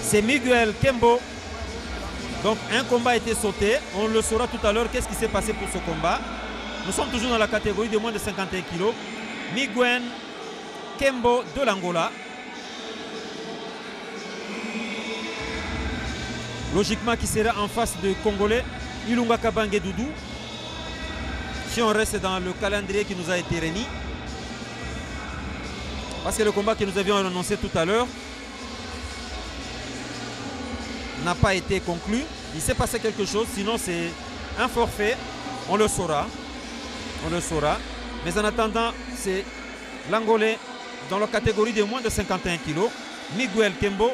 c'est Miguel Kembo. Donc un combat a été sauté. On le saura tout à l'heure qu'est-ce qui s'est passé pour ce combat. Nous sommes toujours dans la catégorie de moins de 51 kg. Miguel Kembo de l'Angola. Logiquement qui sera en face de Congolais Ilunga Kabange Doudou. Si on reste dans le calendrier qui nous a été remis. Parce que le combat que nous avions annoncé tout à l'heure n'a pas été conclu. Il s'est passé quelque chose, sinon c'est un forfait. On le saura. On le saura. Mais en attendant, c'est l'Angolais dans la catégorie de moins de 51 kg. Miguel Kembo,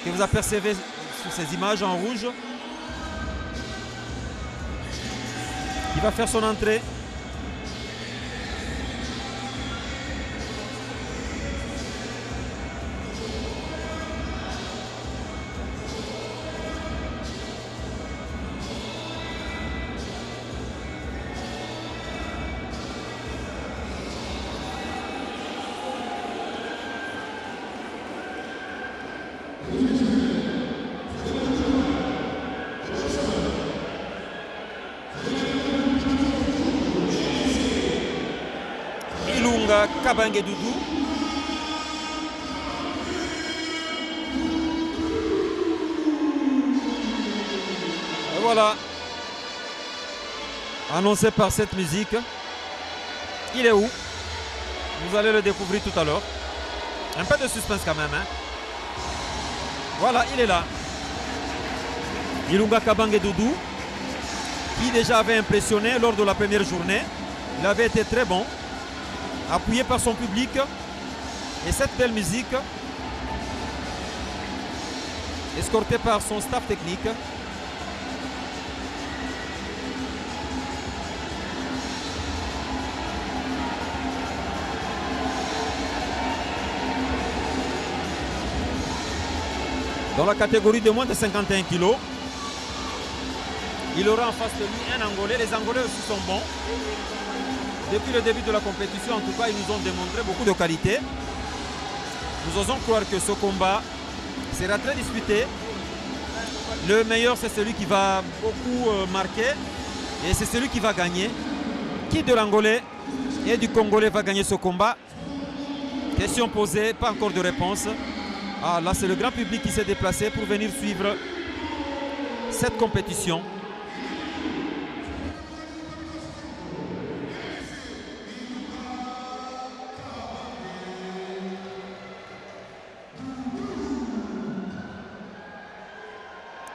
que vous apercevez sur ces images en rouge, qui va faire son entrée. Kabange Doudou. Et voilà. Annoncé par cette musique. Il est où? Vous allez le découvrir tout à l'heure. Un peu de suspense quand même. Hein? Voilà, il est là. Ilunga Kabange Doudou, qui déjà avait impressionné lors de la première journée. Il avait été très bon, appuyé par son public, et cette belle musique, escortée par son staff technique. Dans la catégorie de moins de 51 kg, il aura en face de lui un Angolais. Les Angolais aussi sont bons. Depuis le début de la compétition, en tout cas, ils nous ont démontré beaucoup de qualité. Nous osons croire que ce combat sera très disputé. Le meilleur, c'est celui qui va beaucoup marquer et c'est celui qui va gagner. Qui de l'Angolais et du Congolais va gagner ce combat? Question posée, pas encore de réponse. Ah, là, c'est le grand public qui s'est déplacé pour venir suivre cette compétition.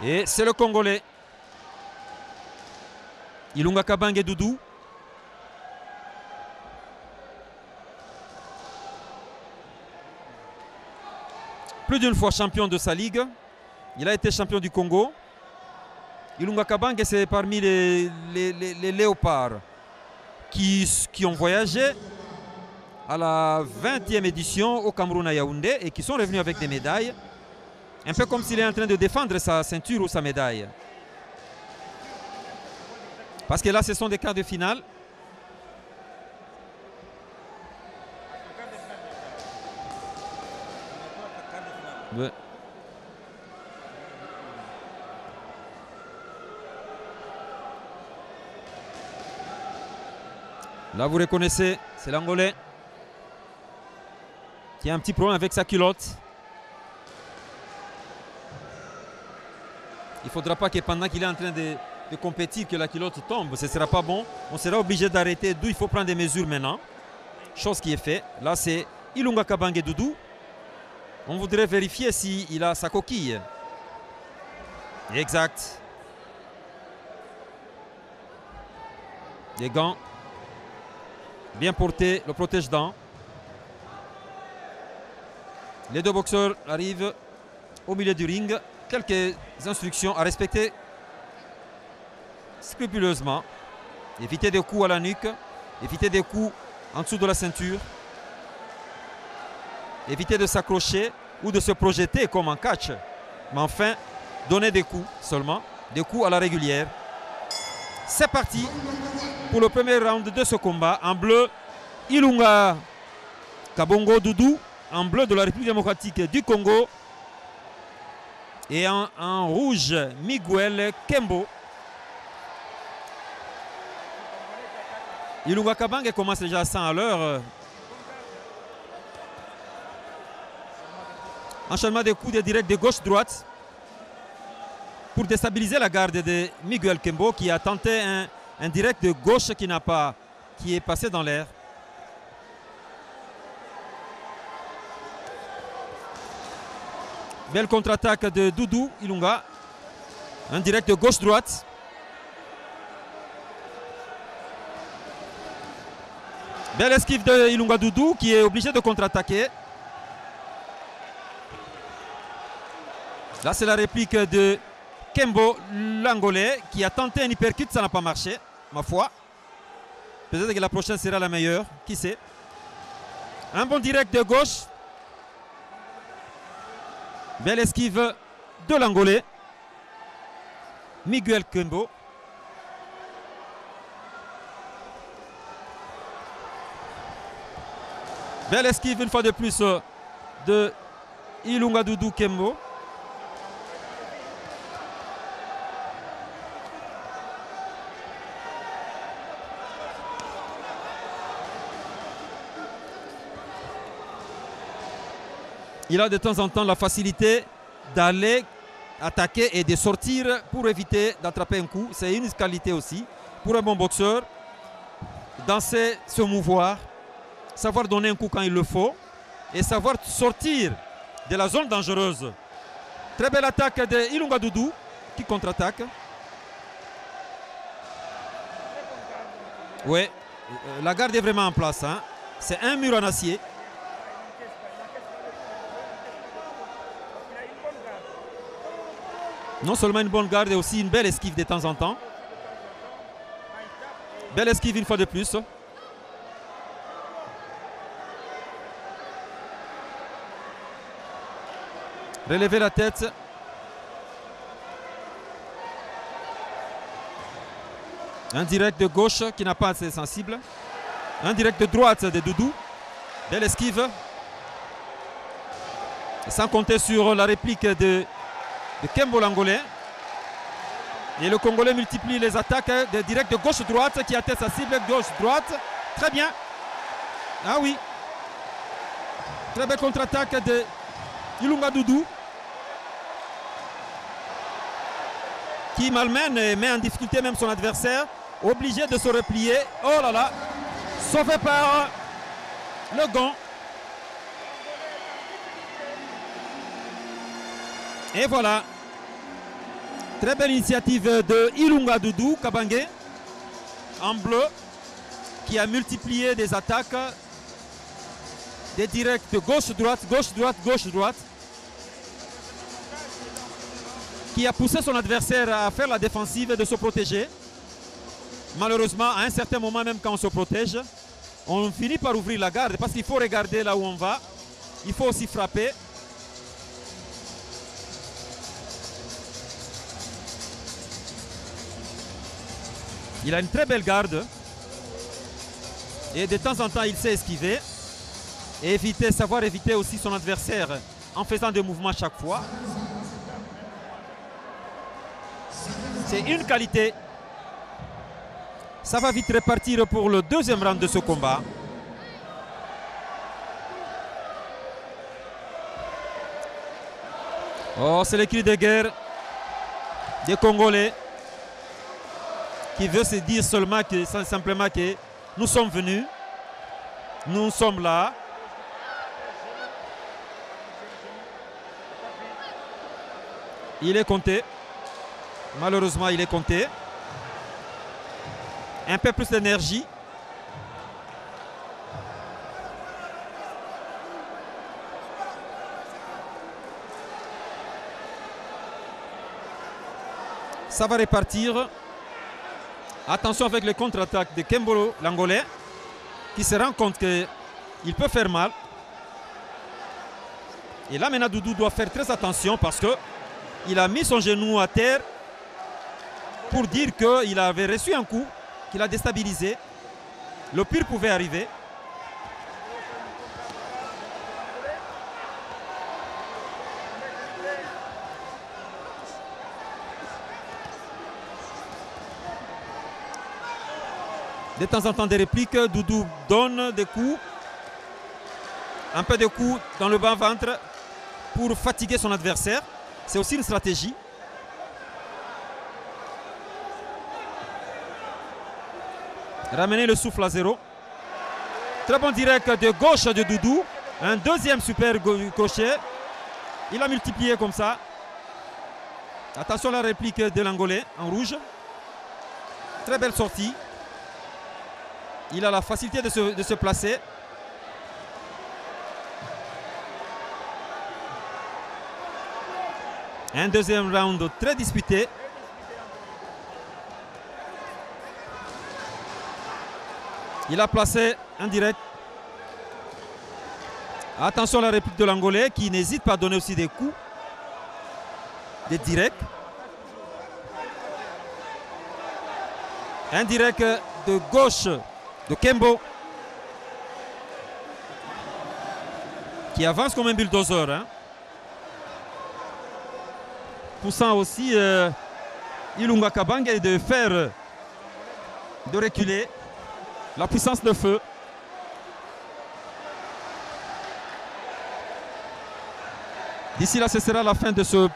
Et c'est le Congolais Ilunga Kabange Doudou. Plus d'une fois champion de sa ligue. Il a été champion du Congo. Ilunga Kabange, c'est parmi les léopards qui ont voyagé à la 20e édition au Cameroun à Yaoundé et qui sont revenus avec des médailles. Un peu comme s'il est en train de défendre sa ceinture ou sa médaille. Parce que là, ce sont des quarts de finale. Ouais. Là, vous reconnaissez, c'est l'Angolais qui a un petit problème avec sa culotte. Il ne faudra pas que pendant qu'il est en train de compétir, que la culotte tombe. Ce ne sera pas bon. On sera obligé d'arrêter, d'où il faut prendre des mesures maintenant. Chose qui est faite. Là, c'est Ilunga Kabange Doudou. On voudrait vérifier s'il a sa coquille. Exact. Les gants bien portés, le protège-dents. Les deux boxeurs arrivent au milieu du ring. Quelques instructions à respecter scrupuleusement. Éviter des coups à la nuque, éviter des coups en dessous de la ceinture, éviter de s'accrocher ou de se projeter comme en catch. Mais enfin, donner des coups seulement, des coups à la régulière. C'est parti pour le premier round de ce combat. En bleu, Ilunga Kabongo Doudou, en bleu de la République démocratique du Congo. Et en rouge, Miguel Kembo. Ilunga Kabange commence déjà à 100 à l'heure. Enchaînement des coups de direct de gauche-droite pour déstabiliser la garde de Miguel Kembo qui a tenté un direct de gauche qui est passé dans l'air. Belle contre-attaque de Doudou Ilunga. Un direct de gauche-droite. Belle esquive de Ilunga Doudou qui est obligé de contre-attaquer. Là, c'est la réplique de Kembo, l'Angolais, qui a tenté un hypercut, ça n'a pas marché, ma foi. Peut-être que la prochaine sera la meilleure, qui sait. Un bon direct de gauche. Belle esquive de l'Angolais. Miguel Kembo. Belle esquive une fois de plus de Ilunga Doudou Kembo. Il a de temps en temps la facilité d'aller attaquer et de sortir pour éviter d'attraper un coup. C'est une qualité aussi pour un bon boxeur. Danser, se mouvoir, savoir donner un coup quand il le faut et savoir sortir de la zone dangereuse. Très belle attaque de Ilunga Doudou qui contre-attaque. Oui, la garde est vraiment en place. Hein. C'est un mur en acier. Non seulement une bonne garde, mais aussi une belle esquive de temps en temps. Belle esquive une fois de plus. Relever la tête. Un direct de gauche qui n'a pas assez sensible. Un direct de droite de Doudou. Belle esquive. Sans compter sur la réplique de Kembo l'Angolais. Et le Congolais multiplie les attaques de direct de gauche-droite qui atteint sa cible gauche-droite. Très bien. Ah oui. Très belle contre-attaque de Ilunga Doudou. Qui malmène et met en difficulté même son adversaire. Obligé de se replier. Oh là là. Sauvé par le gant. Et voilà, très belle initiative de Ilunga Doudou Kabange en bleu qui a multiplié des attaques, des directs gauche-droite, gauche-droite, gauche-droite, qui a poussé son adversaire à faire la défensive et de se protéger. Malheureusement, à un certain moment, même quand on se protège, on finit par ouvrir la garde parce qu'il faut regarder là où on va, il faut aussi frapper. Il a une très belle garde et de temps en temps il sait esquiver et savoir éviter aussi son adversaire en faisant des mouvements chaque fois. C'est une qualité. Ça va vite repartir pour le deuxième round de ce combat. Oh, c'est le cri de guerre des Congolais, qui veut se dire simplement que nous sommes venus, nous sommes là. Il est compté. Malheureusement, il est compté. Un peu plus d'énergie. Ça va repartir. Attention avec les contre-attaques de Kembo l'Angolais qui se rend compte qu'il peut faire mal. Et là maintenant Doudou doit faire très attention parce qu'il a mis son genou à terre pour dire qu'il avait reçu un coup, qu'il a déstabilisé. Le pire pouvait arriver. De temps en temps des répliques, Doudou donne des coups. Un peu de coups dans le bas-ventre pour fatiguer son adversaire. C'est aussi une stratégie. Ramener le souffle à 0. Très bon direct de gauche de Doudou. Un deuxième super crochet. Il a multiplié comme ça. Attention à la réplique de l'Angolais en rouge. Très belle sortie. Il a la facilité de se placer. Un deuxième round très disputé. Il a placé un direct. Attention à la réplique de l'Angolais qui n'hésite pas à donner aussi des coups. Des directs. Un direct de gauche de Kembo. Qui avance comme un bulldozer. Hein. Poussant aussi Ilunga Kabange de faire, de reculer. La puissance de feu. D'ici là, ce sera la fin de ce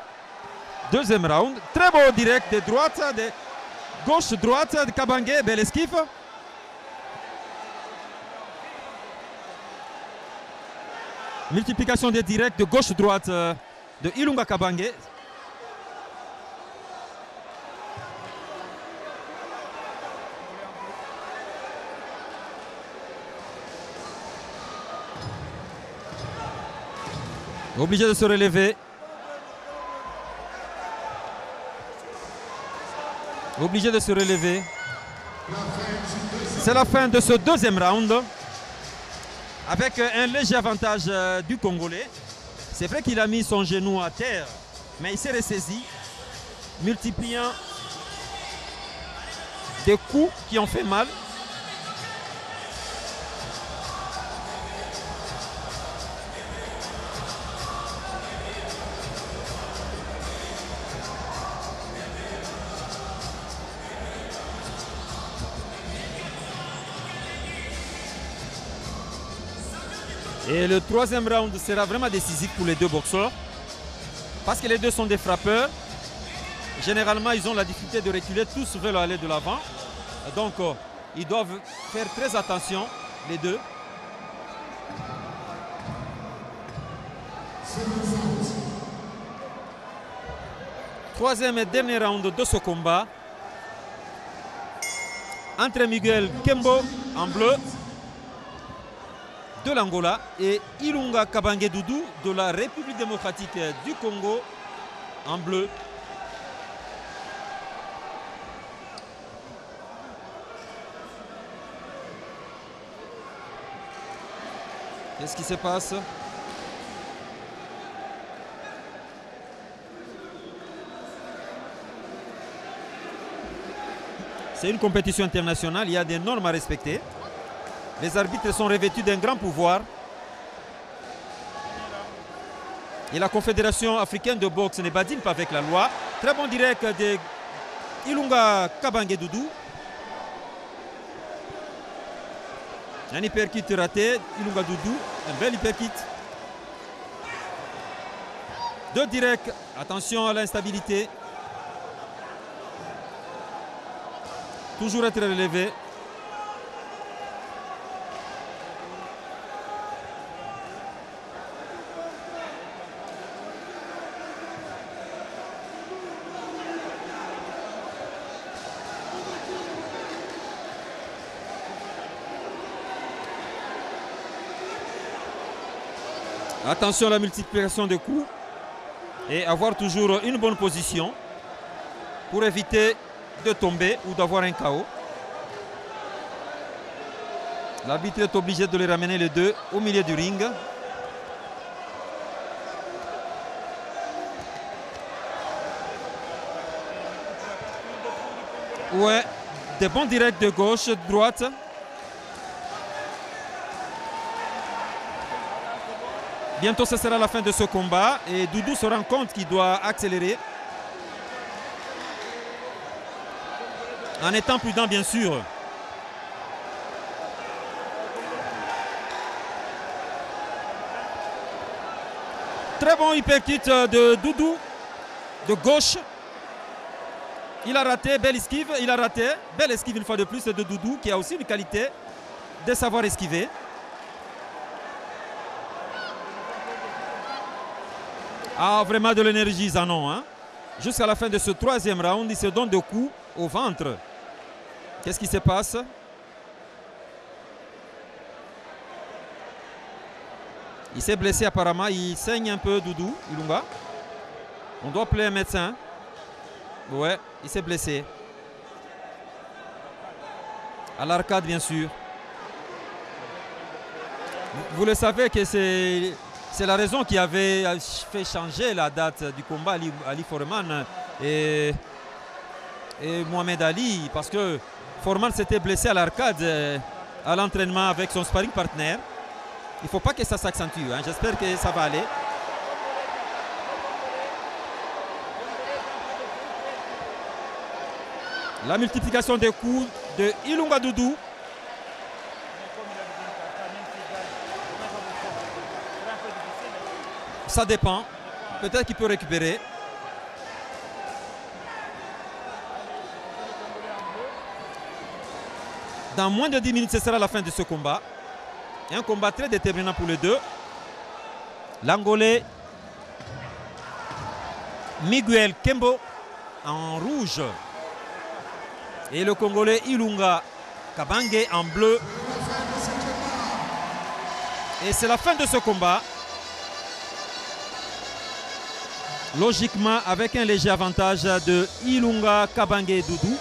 deuxième round. Très beau direct de droite, de gauche-droite de Kabange, belle esquive. Multiplication des directs de gauche-droite de Ilunga Kabange. Obligé de se relever. Obligé de se relever. C'est la fin de ce deuxième round. Avec un léger avantage du Congolais. C'est vrai qu'il a mis son genou à terre, mais il s'est ressaisi, multipliant des coups qui ont fait mal. Et le troisième round sera vraiment décisif pour les deux boxeurs. Parce que les deux sont des frappeurs. Généralement, ils ont la difficulté de reculer, tous veulent aller de l'avant. Donc, ils doivent faire très attention, les deux. Troisième et dernier round de ce combat. Entre Miguel Kembo en bleu de l'Angola et Ilunga Kabange Doudou de la République démocratique du Congo en bleu. Qu'est-ce qui se passe? C'est une compétition internationale, il y a des normes à respecter. Les arbitres sont revêtus d'un grand pouvoir. Et la Confédération africaine de boxe ne badine pas avec la loi. Très bon direct de Ilunga Kabange Doudou. Un hyperkit raté, Ilunga Doudou, un bel hyperkit. Deux directs, attention à l'instabilité. Toujours être relevé. Attention à la multiplication de coups et avoir toujours une bonne position pour éviter de tomber ou d'avoir un KO. L'arbitre est obligé de les ramener les deux au milieu du ring. Ouais, des bons directs de gauche, de droite. Bientôt, ce sera la fin de ce combat et Doudou se rend compte qu'il doit accélérer. En étant prudent, bien sûr. Très bon uppercut de Doudou de gauche. Il a raté, belle esquive, il a raté. Belle esquive une fois de plus de Doudou qui a aussi une qualité de savoir esquiver. Ah, vraiment de l'énergie, Zanon. Hein? Jusqu'à la fin de ce troisième round, il se donne des coups au ventre. Qu'est-ce qui se passe? Il s'est blessé apparemment, il saigne un peu Doudou, Ilunga. On doit appeler un médecin. Ouais, il s'est blessé. À l'arcade, bien sûr. Vous le savez que c'est la raison qui avait fait changer la date du combat Ali Foreman et Mohamed Ali. Parce que Foreman s'était blessé à l'arcade à l'entraînement avec son sparring partner. Il ne faut pas que ça s'accentue. Hein. J'espère que ça va aller. La multiplication des coups de Ilunga Doudou. Ça dépend. Peut-être qu'il peut récupérer. Dans moins de 10 minutes, ce sera la fin de ce combat. Un combat très déterminant pour les deux. L'Angolais Miguel Kembo en rouge. Et le Congolais Ilunga Kabange en bleu. Et c'est la fin de ce combat. Logiquement, avec un léger avantage de Ilunga Kabange Doudou.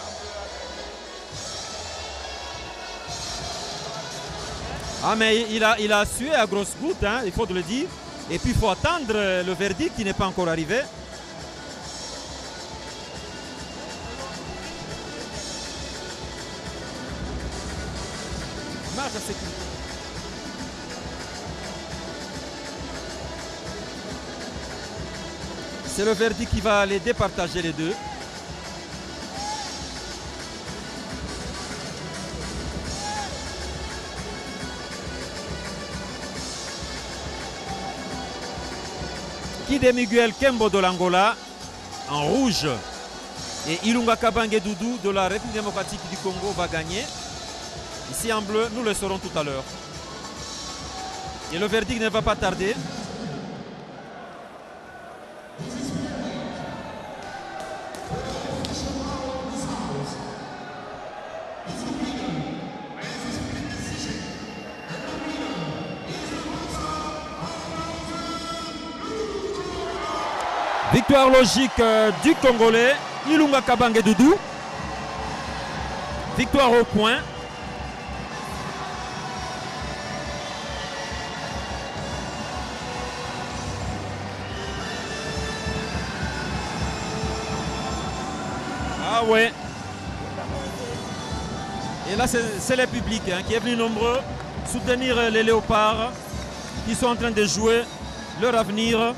Ah, mais il a sué à grosses gouttes, hein, il faut le dire. Et puis il faut attendre le verdict qui n'est pas encore arrivé. C'est le verdict qui va les départager les deux. Kide Miguel Kembo de l'Angola en rouge et Ilunga Kabange Doudou de la République démocratique du Congo va gagner. Ici en bleu, nous le saurons tout à l'heure. Et le verdict ne va pas tarder. Victoire logique du Congolais, Ilunga Kabange Doudou. Victoire au point. Ah ouais. Et là, c'est le public hein, qui est venu nombreux soutenir les Léopards qui sont en train de jouer leur avenir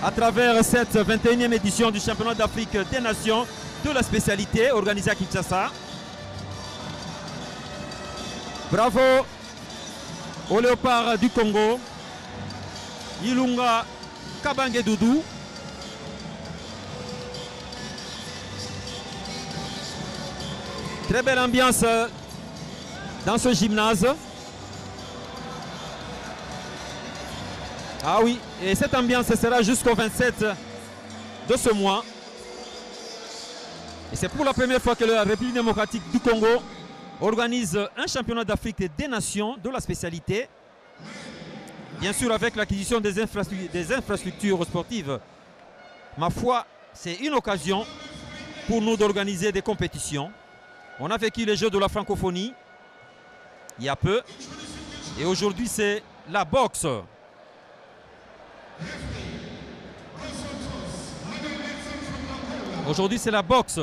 à travers cette 21e édition du championnat d'Afrique des Nations de la spécialité organisée à Kinshasa. Bravo aux Léopards du Congo, Ilunga Kabange Doudou. Très belle ambiance dans ce gymnase. Ah oui, et cette ambiance sera jusqu'au 27 de ce mois. Et c'est pour la première fois que la République démocratique du Congo organise un championnat d'Afrique des Nations de la spécialité. Bien sûr avec l'acquisition des infrastructures sportives. Ma foi, c'est une occasion pour nous d'organiser des compétitions. On a vécu les Jeux de la francophonie il y a peu. Et aujourd'hui, c'est la boxe. Aujourd'hui, c'est la boxe.